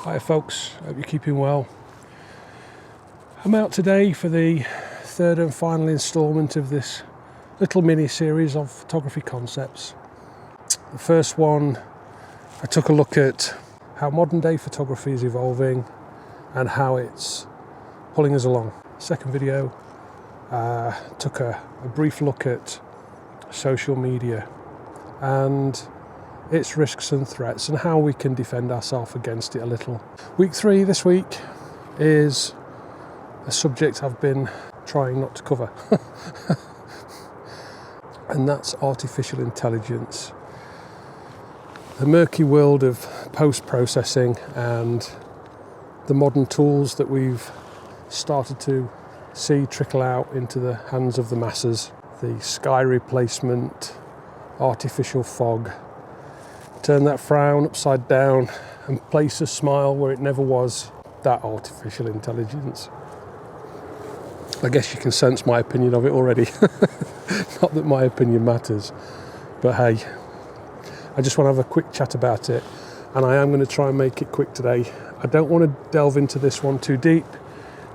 Hi folks, hope you're keeping well. I'm out today for the third and final instalment of this little mini series of photography concepts. The first one, I took a look at how modern day photography is evolving and how it's pulling us along. Second video, took a brief look at social media and its risks and threats and how we can defend ourselves against it a little. Week 3 this week is a subject I've been trying not to cover and that's artificial intelligence. The murky world of post-processing and the modern tools that we've started to see trickle out into the hands of the masses. The sky replacement, artificial fog, turn that frown upside down and place a smile where it never was. That artificial intelligence. I guess you can sense my opinion of it already. Not that my opinion matters, but hey, I just want to have a quick chat about it, and I am going to try and make it quick today. I don't want to delve into this one too deep.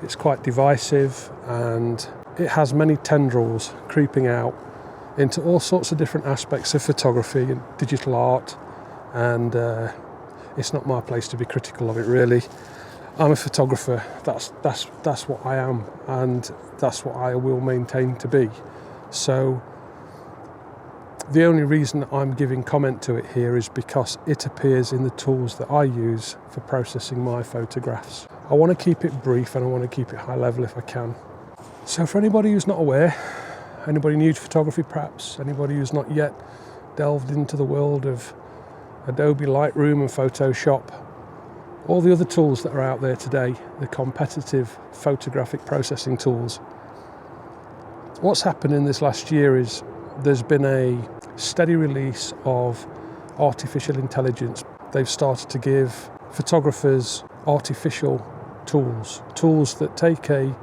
It's quite divisive and it has many tendrils creeping out into all sorts of different aspects of photography and digital art, and it's not my place to be critical of it really. I'm a photographer, that's what I am, and that's what I will maintain to be. So the only reason I'm giving comment to it here is because it appears in the tools that I use for processing my photographs. I want to keep it brief and I want to keep it high level if I can. So for anybody who's not aware, anybody new to photography perhaps, anybody who's not yet delved into the world of Adobe Lightroom and Photoshop, all the other tools that are out there today, the competitive photographic processing tools. What's happened in this last year is there's been a steady release of artificial intelligence. They've started to give photographers artificial tools that take a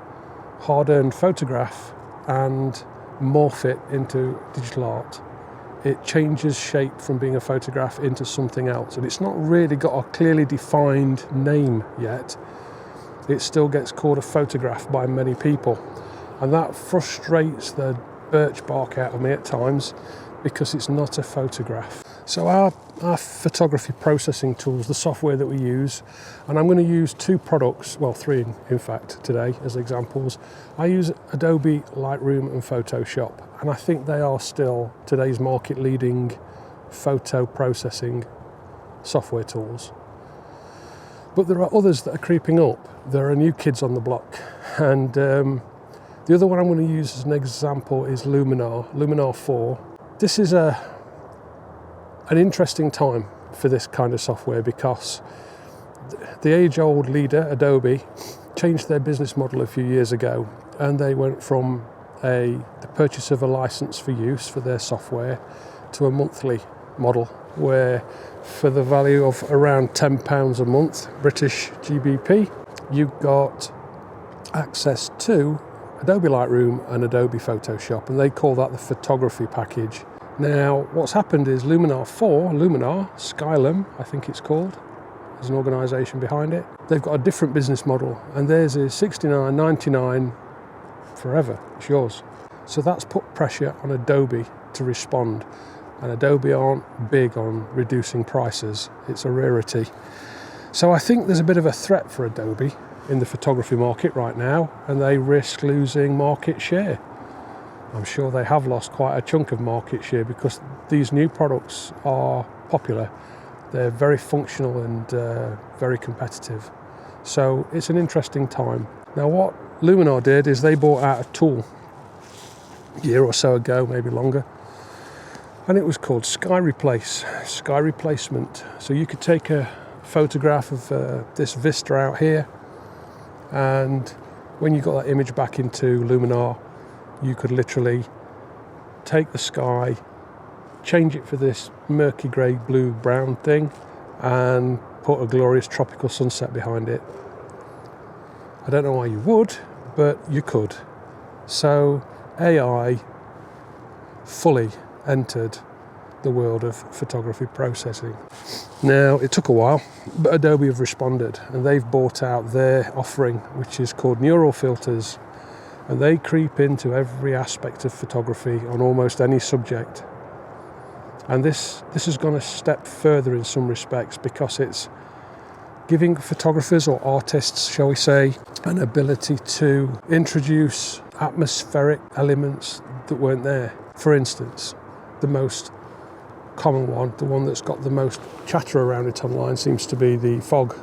hard-earned photograph and morph it into digital art. It changes shape from being a photograph into something else, and it's not really got a clearly defined name yet. It still gets called a photograph by many people, and that frustrates the birch bark out of me at times because it's not a photograph. So our photography processing tools, the software that we use, and I'm going to use 2 products, well 3 in fact today as examples. I use Adobe Lightroom and Photoshop, and I think they are still today's market leading photo processing software tools. But there are others that are creeping up. There are new kids on the block, and the other one I'm going to use as an example is Luminar 4. This is an interesting time for this kind of software because the age-old leader, Adobe, changed their business model a few years ago, and they went from the purchase of a license for use for their software to a monthly model where for the value of around £10 a month, British GBP, you got access to Adobe Lightroom and Adobe Photoshop, and they call that the photography package. Now, what's happened is Luminar 4, Skylum, I think it's called, there's an organisation behind it. They've got a different business model, and theirs is $69.99 forever, it's yours. So that's put pressure on Adobe to respond, and Adobe aren't big on reducing prices, it's a rarity. So I think there's a bit of a threat for Adobe in the photography market right now, and they risk losing market share. I'm sure they have lost quite a chunk of market share because these new products are popular. They're very functional and very competitive. So it's an interesting time. Now what Luminar did is they bought out a tool a year or so ago, maybe longer, and it was called sky replacement. So you could take a photograph of this vista out here, and when you got that image back into Luminar, you could literally take the sky, change it for this murky grey, blue, brown thing, and put a glorious tropical sunset behind it. I don't know why you would, but you could. So AI fully entered the world of photography processing. Now, it took a while, but Adobe have responded, and they've bought out their offering, which is called Neural Filters, and they creep into every aspect of photography on almost any subject. And this has gone a step further in some respects, because it's giving photographers, or artists shall we say, an ability to introduce atmospheric elements that weren't there. For instance, the most common one, the one that's got the most chatter around it online, seems to be the fog.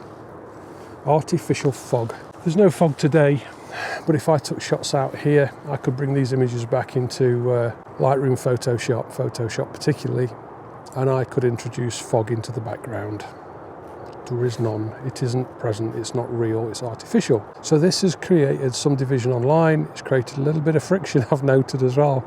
Artificial fog. There's no fog today, but if I took shots out here, I could bring these images back into Lightroom, Photoshop particularly, and I could introduce fog into the background. There is none. It isn't present, it's not real, it's artificial. So this has created some division online. It's created a little bit of friction, I've noted as well.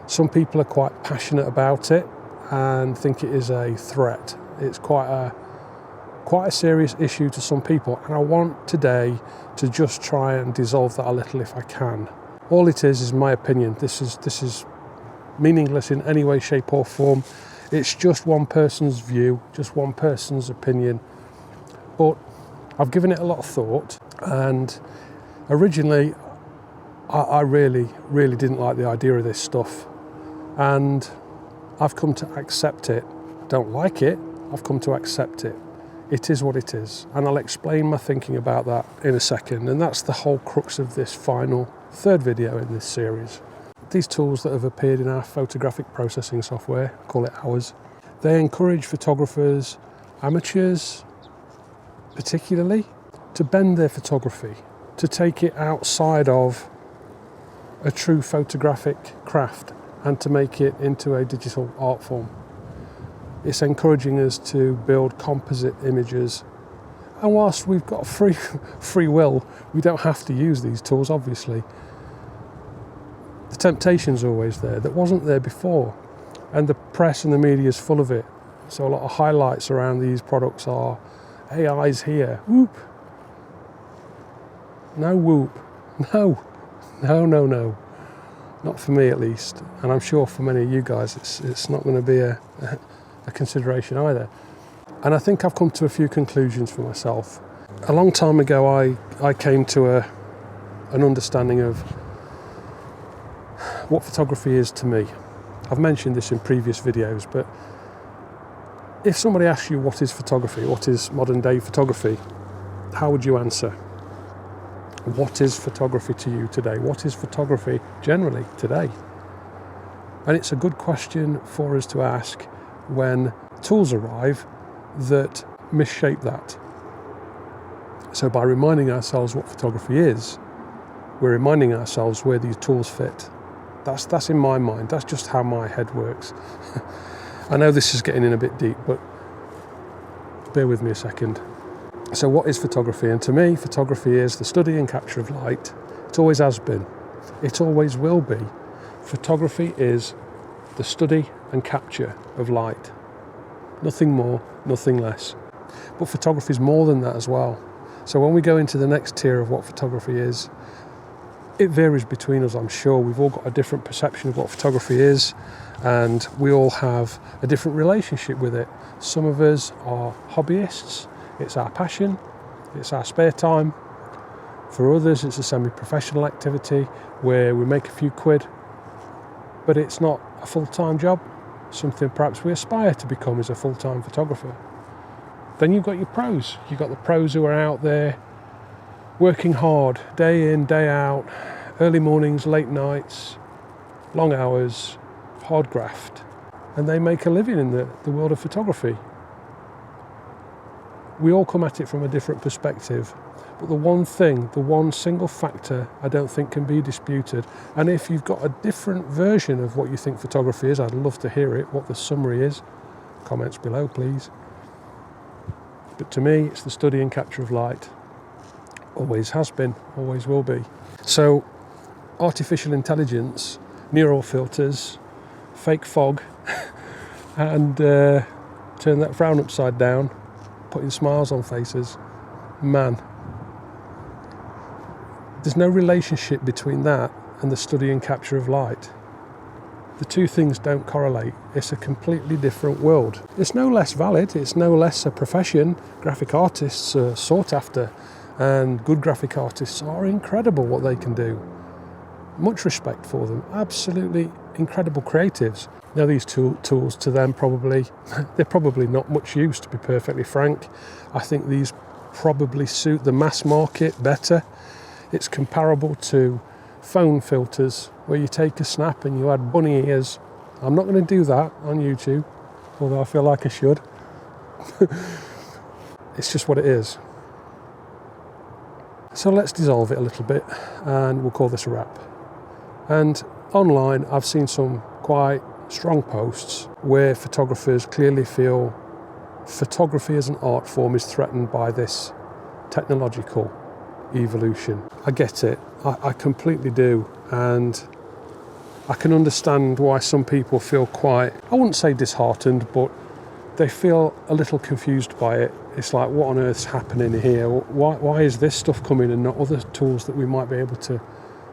Some people are quite passionate about it and think it is a threat. It's quite a serious issue to some people, and I want today to just try and dissolve that a little if I can. All it is my opinion. This is meaningless in any way, shape or form. It's just one person's view, just one person's opinion. But I've given it a lot of thought, and originally I really didn't like the idea of this stuff, and I've come to accept it. Don't like it, I've come to accept it. It is what it is, and I'll explain my thinking about that in a second, and that's the whole crux of this final third video in this series. These tools that have appeared in our photographic processing software, call it ours, they encourage photographers, amateurs particularly, to bend their photography, to take it outside of a true photographic craft and to make it into a digital art form. It's encouraging us to build composite images, and whilst we've got free will, we don't have to use these tools, obviously. The temptation's always there, that wasn't there before, and the press and the media is full of it. So a lot of highlights around these products are AI's here, whoop. No whoop, no, not for me at least, and I'm sure for many of you guys it's not going to be a consideration either. And I think I've come to a few conclusions for myself. A long time ago I came to an understanding of what photography is to me. I've mentioned this in previous videos, but if somebody asks you what is photography, what is modern day photography, how would you answer? What is photography to you today? What is photography generally today? And it's a good question for us to ask when tools arrive that misshape that. So by reminding ourselves what photography is, we're reminding ourselves where these tools fit. That's in my mind, that's just how my head works. I know this is getting in a bit deep, but bear with me a second. So what is photography? And to me, photography is the study and capture of light. It always has been. It always will be. Photography is the study and capture of light. Nothing more, nothing less. But photography is more than that as well. So when we go into the next tier of what photography is, it varies between us, I'm sure. We've all got a different perception of what photography is, and we all have a different relationship with it. Some of us are hobbyists. It's our passion, it's our spare time. For others, it's a semi-professional activity where we make a few quid, but it's not a full-time job. Something perhaps we aspire to become is a full-time photographer. Then you've got your pros. You've got the pros who are out there working hard, day in, day out, early mornings, late nights, long hours, hard graft, and they make a living in the world of photography. We all come at it from a different perspective, but the one single factor I don't think can be disputed, and if you've got a different version of what you think photography is, I'd love to hear it, what the summary is. Comments below, please. But to me, it's the study and capture of light. Always has been, always will be. So, artificial intelligence, neural filters, fake fog, and turn that frown upside down, putting smiles on faces. Man, there's no relationship between that and the study and capture of light. The two things don't correlate. It's a completely different world. It's no less valid, it's no less a profession. Graphic artists are sought after, and good graphic artists are incredible what they can do. Much respect for them, absolutely incredible creatives. Now these tools to them they're probably not much use, to be perfectly frank. I think these probably suit the mass market better. It's comparable to phone filters where you take a snap and you add bunny ears. I'm not going to do that on YouTube, although I feel like I should. It's just what it is. So let's dissolve it a little bit and we'll call this a wrap. And online I've seen some quite strong posts where photographers clearly feel photography as an art form is threatened by this technological evolution. I get it, I completely do, and I can understand why some people feel quite, I wouldn't say disheartened, but they feel a little confused by it. It's like, what on earth's happening here? Why is this stuff coming and not other tools that we might be able to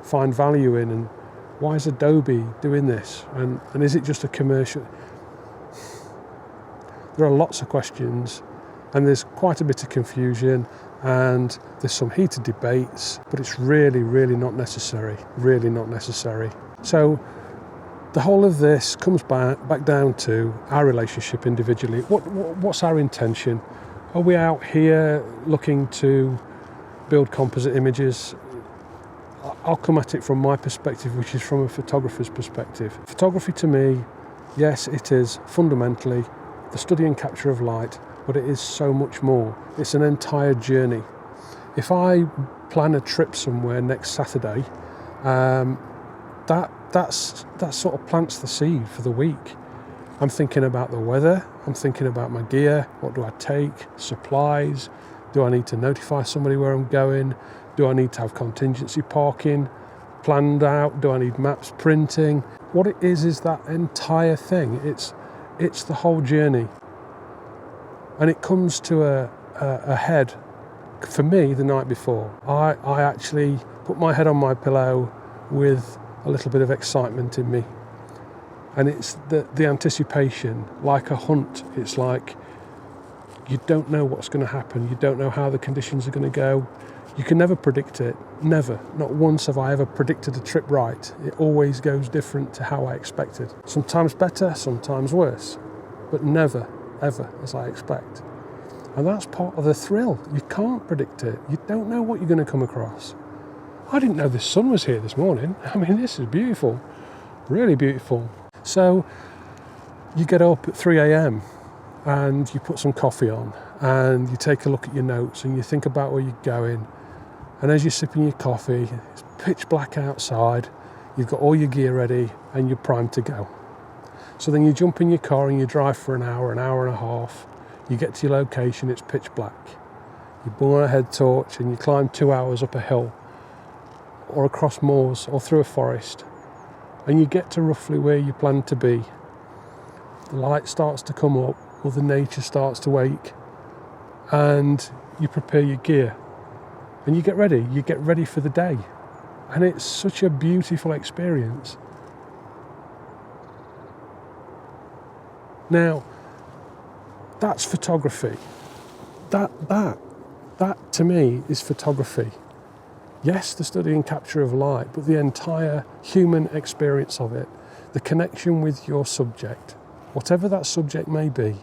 find value in? And why is Adobe doing this? And is it just a commercial? There are lots of questions, and there's quite a bit of confusion, and there's some heated debates, but it's really, really not necessary. Really not necessary. So the whole of this comes back down to our relationship individually. What's our intention? Are we out here looking to build composite images? I'll come at it from my perspective, which is from a photographer's perspective. Photography to me, yes, it is fundamentally the study and capture of light, but it is so much more. It's an entire journey. If I plan a trip somewhere next Saturday, that sort of plants the seed for the week. I'm thinking about the weather, I'm thinking about my gear, what do I take, supplies, do I need to notify somebody where I'm going, do I need to have contingency parking planned out, do I need maps printing? What it is that entire thing. It's the whole journey. And it comes to a head, for me, the night before. I actually put my head on my pillow with a little bit of excitement in me. And it's the anticipation, like a hunt. It's like you don't know what's going to happen. You don't know how the conditions are going to go. You can never predict it. Never. Not once have I ever predicted a trip right. It always goes different to how I expected. Sometimes better, sometimes worse. But never, ever as I expect. And that's part of the thrill. You can't predict it. You don't know what you're going to come across. I didn't know the sun was here this morning. I mean, this is beautiful. Really beautiful. So you get up at 3 a.m. and you put some coffee on and you take a look at your notes and you think about where you're going. And as you're sipping your coffee, it's pitch black outside, you've got all your gear ready and you're primed to go. So then you jump in your car and you drive for an hour and a half. You get to your location, it's pitch black. You bung on a head torch and you climb 2 hours up a hill or across moors or through a forest. And you get to roughly where you plan to be. The light starts to come up, or the nature starts to wake, and you prepare your gear. And you get ready for the day. And it's such a beautiful experience. Now, that's photography. That to me is photography. Yes, the study and capture of light, but the entire human experience of it, the connection with your subject, whatever that subject may be.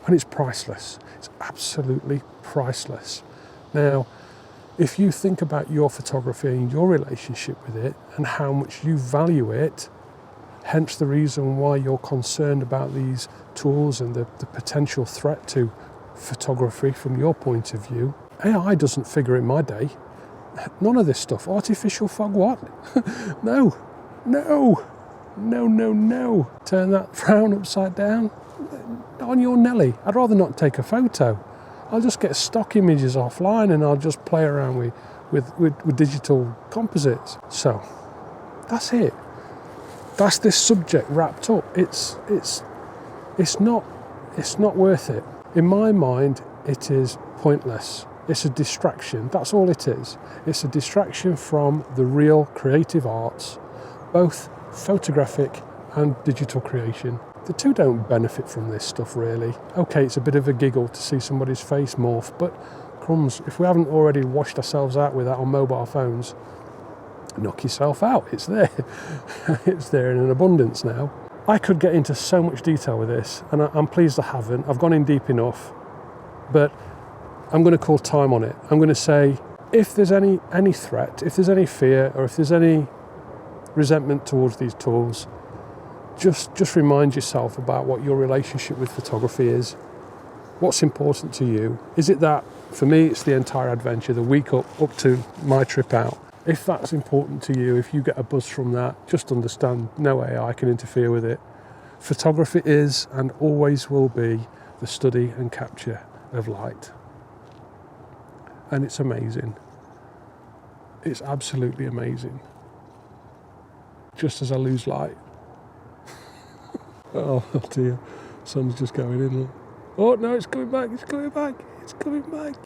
And it's priceless. It's absolutely priceless. Now, if you think about your photography and your relationship with it and how much you value it, hence the reason why you're concerned about these tools and the potential threat to photography from your point of view, AI doesn't figure in my day. None of this stuff. Artificial fog, what? No. Turn that frown upside down. On your Nelly. I'd rather not take a photo. I'll just get stock images offline and I'll just play around with digital composites. So, that's it. That's this subject wrapped up. It's not worth it. In my mind, it is pointless. It's a distraction. That's all it is. It's a distraction from the real creative arts both photographic and digital creation. The two don't benefit from this stuff really. Okay, it's a bit of a giggle to see somebody's face morph, but crumbs, if we haven't already washed ourselves out with that on mobile phones, knock yourself out. It's there. It's there in an abundance now. I could get into so much detail with this, and I'm pleased I haven't. I've gone in deep enough, but I'm going to call time on it. I'm going to say, if there's any threat, if there's any fear, or if there's any resentment towards these tools, just remind yourself about what your relationship with photography is. What's important to you? Is it that, for me, it's the entire adventure, the week up to my trip out. If that's important to you, if you get a buzz from that, just understand no AI can interfere with it. Photography is and always will be the study and capture of light. And it's amazing. It's absolutely amazing. Just as I lose light. Oh dear, sun's just going in. Oh no, it's coming back, it's coming back, it's coming back.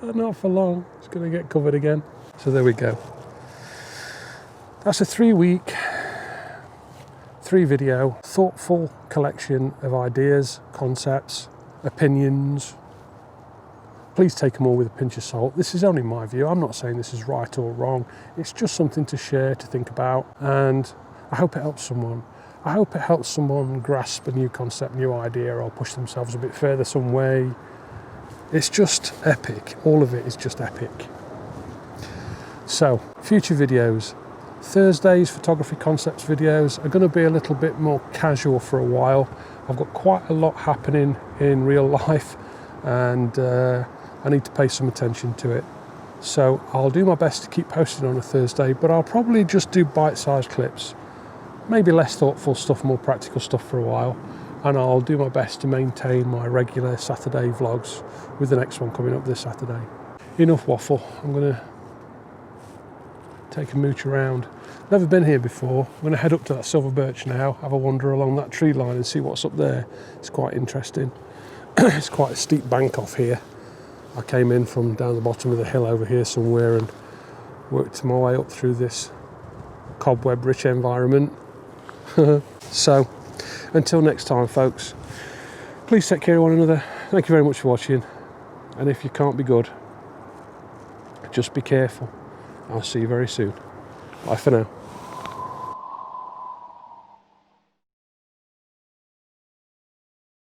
Oh, not for long, it's going to get covered again. So there we go. That's a 3-week, 3-video, thoughtful collection of ideas, concepts, opinions. Please take them all with a pinch of salt. This is only my view. I'm not saying this is right or wrong. It's just something to share, to think about, and I hope it helps someone. I hope it helps someone grasp a new concept, new idea, or push themselves a bit further some way. It's just epic. All of it is just epic. So, future videos. Thursday's photography concepts videos are going to be a little bit more casual for a while. I've got quite a lot happening in real life, and I need to pay some attention to it. So I'll do my best to keep posting on a Thursday, but I'll probably just do bite-sized clips. Maybe less thoughtful stuff, more practical stuff for a while. And I'll do my best to maintain my regular Saturday vlogs with the next one coming up this Saturday. Enough waffle. I'm going to take a mooch around. Never been here before. I'm going to head up to that silver birch now, have a wander along that tree line and see what's up there. It's quite interesting. It's quite a steep bank off here. I came in from down the bottom of the hill over here somewhere and worked my way up through this cobweb-rich environment. So, until next time, folks, please take care of one another. Thank you very much for watching. And if you can't be good, just be careful. I'll see you very soon. Bye for now.